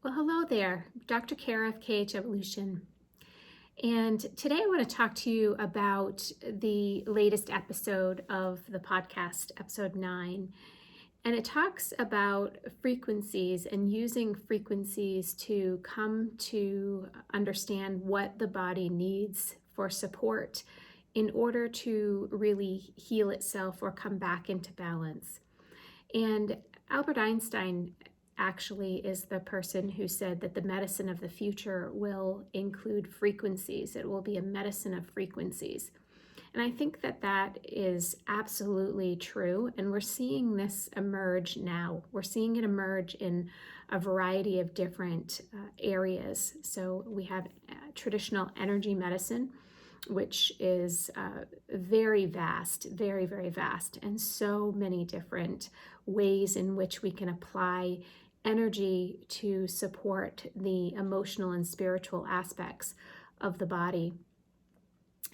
Well, hello there, Dr. Kara of KH Evolution. And today I want to talk to you about the latest episode of the podcast, episode 9. And it talks about frequencies and using frequencies to come to understand what the body needs for support in order to really heal itself or come back into balance. And Albert Einstein actually is the person who said that the medicine of the future will include frequencies. It will be a medicine of frequencies. And I think that that is absolutely true. And we're seeing this emerge now. We're seeing it emerge in a variety of different areas. So we have traditional energy medicine, which is very vast, very, very vast, and so many different ways in which we can apply energy to support the emotional and spiritual aspects of the body.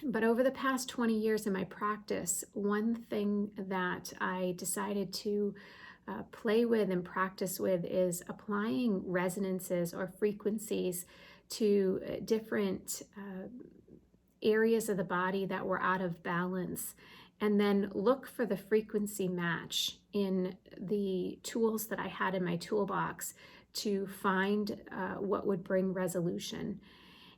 But over the past 20 years in my practice, one thing that I decided to play with and practice with is applying resonances or frequencies to different areas of the body that were out of balance, and then look for the frequency match in the tools that I had in my toolbox to find what would bring resolution.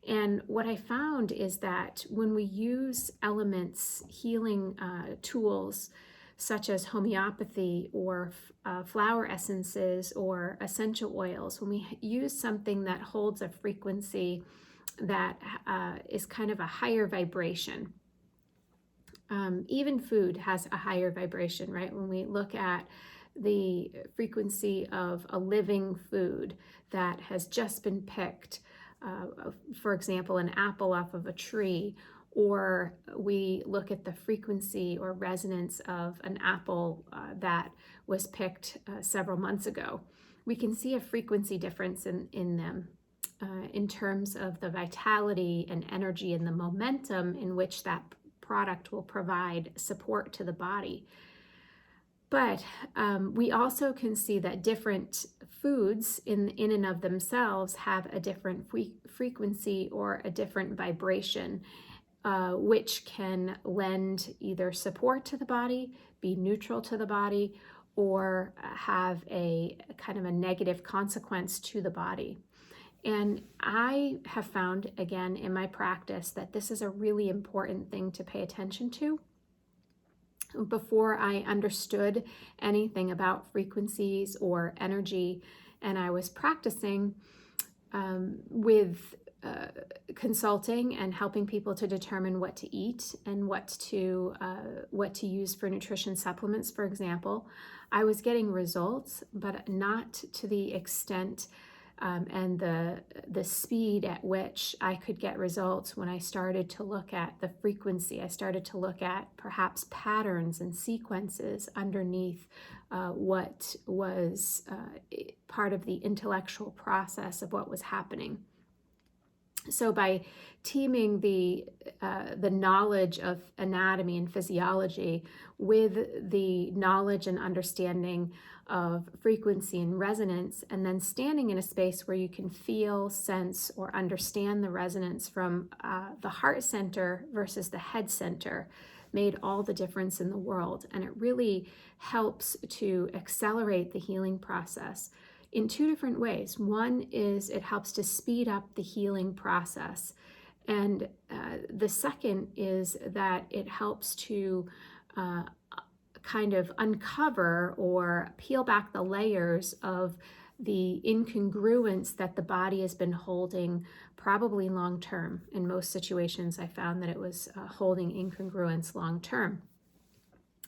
And what I found is that when we use elements, healing tools, such as homeopathy or flower essences or essential oils, when we use something that holds a frequency that is kind of a higher vibration. Even food has a higher vibration, right? When we look at the frequency of a living food that has just been picked, for example, an apple off of a tree, or we look at the frequency or resonance of an apple that was picked several months ago, we can see a frequency difference in them. In terms of the vitality and energy and the momentum in which that product will provide support to the body. But we also can see that different foods in and of themselves have a different frequency or a different vibration, which can lend either support to the body, be neutral to the body, or have a kind of a negative consequence to the body. And I have found, again, in my practice, that this is a really important thing to pay attention to. Before I understood anything about frequencies or energy, and I was practicing with consulting and helping people to determine what to eat and what to use for nutrition supplements, for example, I was getting results, but not to the extent and the speed at which I could get results when I started to look at the frequency. I started to look at perhaps patterns and sequences underneath what was part of the intellectual process of what was happening. So by teaming the knowledge of anatomy and physiology with the knowledge and understanding of frequency and resonance, and then standing in a space where you can feel, sense, or understand the resonance from the heart center versus the head center, made all the difference in the world. And it really helps to accelerate the healing process in two different ways. One is it helps to speed up the healing process. And the second is that it helps to kind of uncover or peel back the layers of the incongruence that the body has been holding, probably long term. In most situations, I found that it was holding incongruence long term.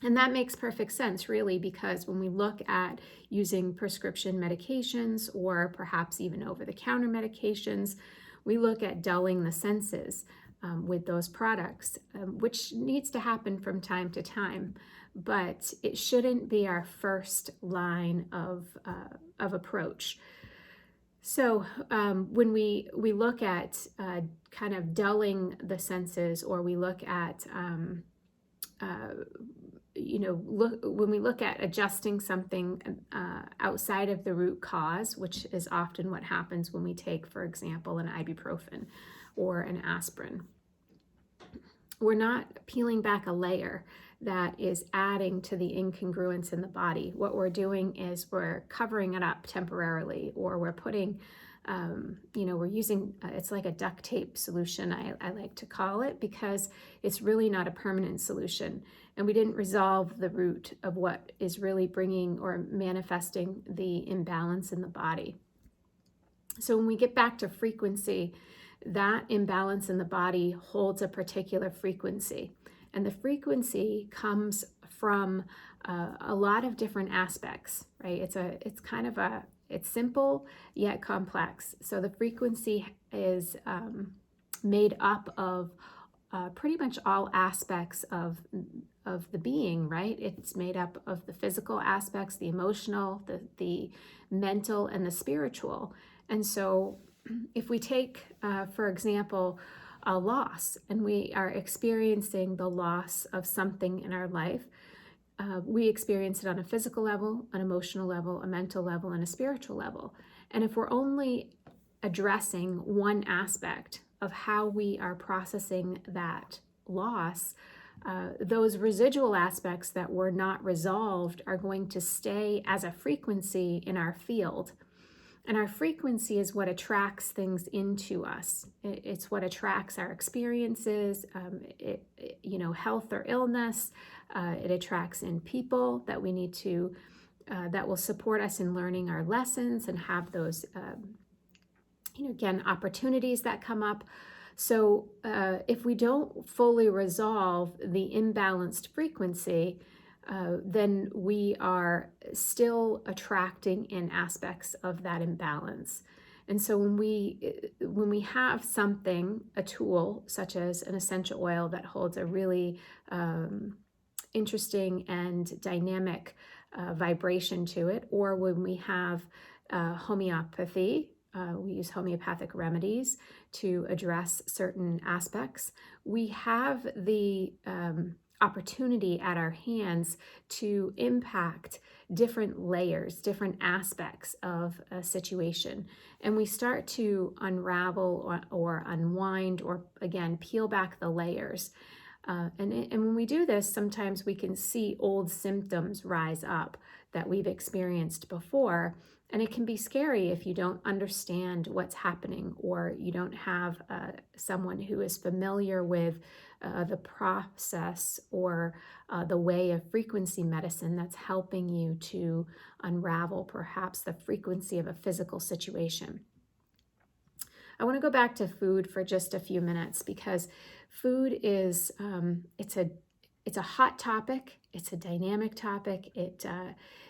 And that makes perfect sense, really, because when we look at using prescription medications or perhaps even over-the-counter medications, we look at dulling the senses with those products, which needs to happen from time to time, but it shouldn't be our first line of approach. So when we look at kind of dulling the senses, or we look at when we look at adjusting something outside of the root cause, which is often what happens when we take, for example, an ibuprofen or an aspirin, we're not peeling back a layer that is adding to the incongruence in the body. What we're doing is we're covering it up temporarily, or we're putting, we're using, it's like a duct tape solution, I like to call it, because it's really not a permanent solution. And we didn't resolve the root of what is really bringing or manifesting the imbalance in the body. So when we get back to frequency, that imbalance in the body holds a particular frequency. And the frequency comes from a lot of different aspects, right? It's simple yet complex. So the frequency is made up of pretty much all aspects of the being, right? It's made up of the physical aspects, the emotional, the mental, and the spiritual. And so if we take, for example, a loss, and we are experiencing the loss of something in our life, we experience it on a physical level, an emotional level, a mental level, and a spiritual level. And if we're only addressing one aspect of how we are processing that loss, those residual aspects that were not resolved are going to stay as a frequency in our field. And our frequency is what attracts things into us. It's what attracts our experiences, health or illness. It attracts in people that we need to, that will support us in learning our lessons and have those, opportunities that come up. So if we don't fully resolve the imbalanced frequency, then we are still attracting in aspects of that imbalance. And so when we have something, a tool such as an essential oil that holds a really interesting and dynamic vibration to it, or when we have homeopathy, we use homeopathic remedies to address certain aspects, we have the opportunity at our hands to impact different layers, different aspects of a situation. And we start to unravel or unwind, or again, peel back the layers. And when we do this, sometimes we can see old symptoms rise up that we've experienced before. And it can be scary if you don't understand what's happening, or you don't have someone who is familiar with the process or the way of frequency medicine that's helping you to unravel perhaps the frequency of a physical situation. I want to go back to food for just a few minutes, because food is it's a hot topic. It's a dynamic topic.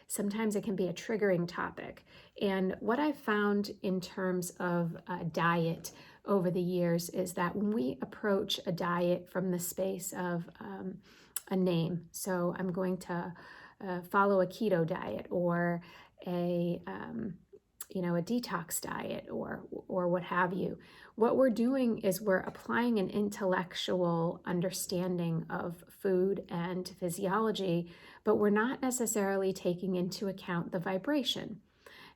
Sometimes it can be a triggering topic. And what I've found in terms of diet over the years is that when we approach a diet from the space of a name, so I'm going to follow a keto diet, or a detox diet, or what have you. What we're doing is we're applying an intellectual understanding of food and physiology, but we're not necessarily taking into account the vibration.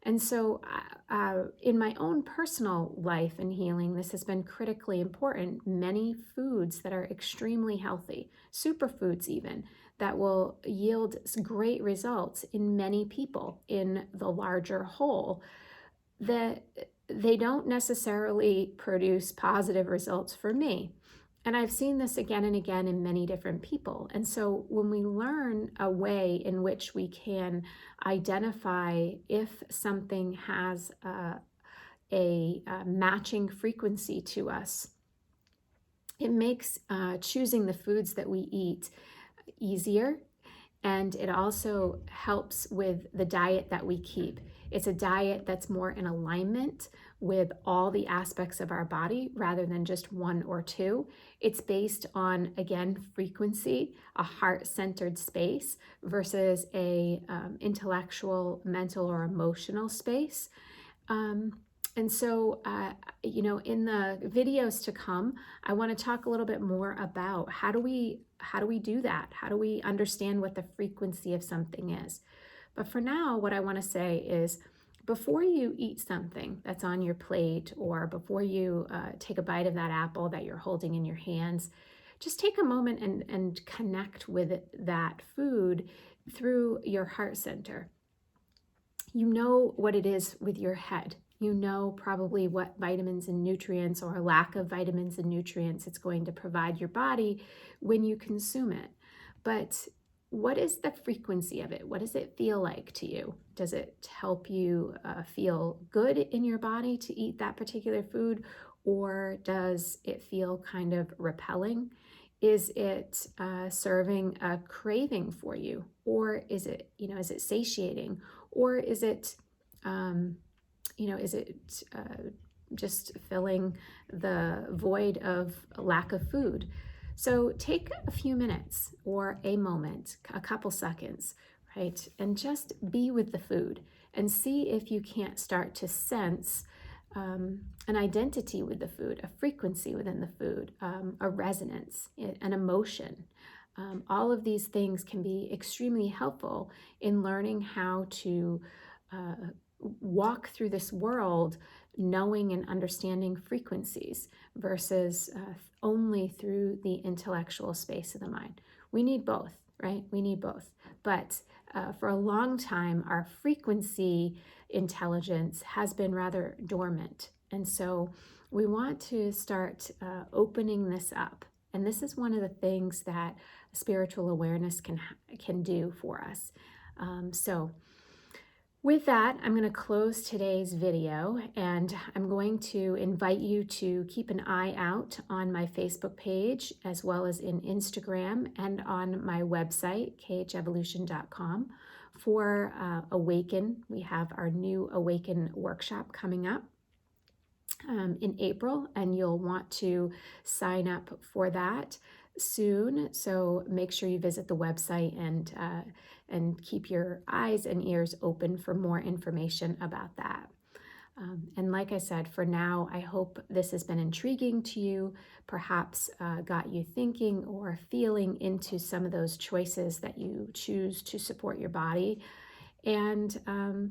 And so in my own personal life and healing, this has been critically important. Many foods that are extremely healthy, superfoods even, that will yield great results in many people in the larger whole, that they don't necessarily produce positive results for me. And I've seen this again and again in many different people. And so when we learn a way in which we can identify if something has a matching frequency to us, it makes choosing the foods that we eat easier. And it also helps with the diet that we keep. It's a diet that's more in alignment with all the aspects of our body rather than just one or two. It's based on, again, frequency, a heart-centered space versus a intellectual, mental, or emotional space. And so, in the videos to come, I want to talk a little bit more about how do we do that? How do we understand what the frequency of something is? But for now, what I want to say is before you eat something that's on your plate or before you take a bite of that apple that you're holding in your hands, just take a moment and connect with that food through your heart center. You know what it is with your head. You know probably what vitamins and nutrients or lack of vitamins and nutrients it's going to provide your body when you consume it. But what is the frequency of it? What does it feel like to you? Does it help you feel good in your body to eat that particular food? Or does it feel kind of repelling? Is it serving a craving for you? Or is it satiating? Or is it, um, is it just filling the void of lack of food? So take a few minutes or a moment, a couple seconds, right? And just be with the food and see if you can't start to sense an identity with the food, a frequency within the food, a resonance, an emotion. All of these things can be extremely helpful in learning how to uh, walk through this world knowing and understanding frequencies versus only through the intellectual space of the mind. We need both, right? We need both. But for a long time, our frequency intelligence has been rather dormant. And so we want to start opening this up. And this is one of the things that spiritual awareness can do for us. So with that, I'm going to close today's video, and I'm going to invite you to keep an eye out on my Facebook page as well as in Instagram and on my website, khevolution.com, for Awaken. We have our new Awaken workshop coming up in April, and you'll want to sign up for that soon. So make sure you visit the website and keep your eyes and ears open for more information about that. And like I said, for now, I hope this has been intriguing to you, perhaps got you thinking or feeling into some of those choices that you choose to support your body. And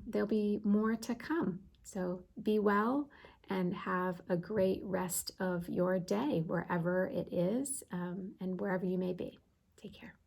there'll be more to come. So be well and have a great rest of your day, wherever it is and wherever you may be. Take care.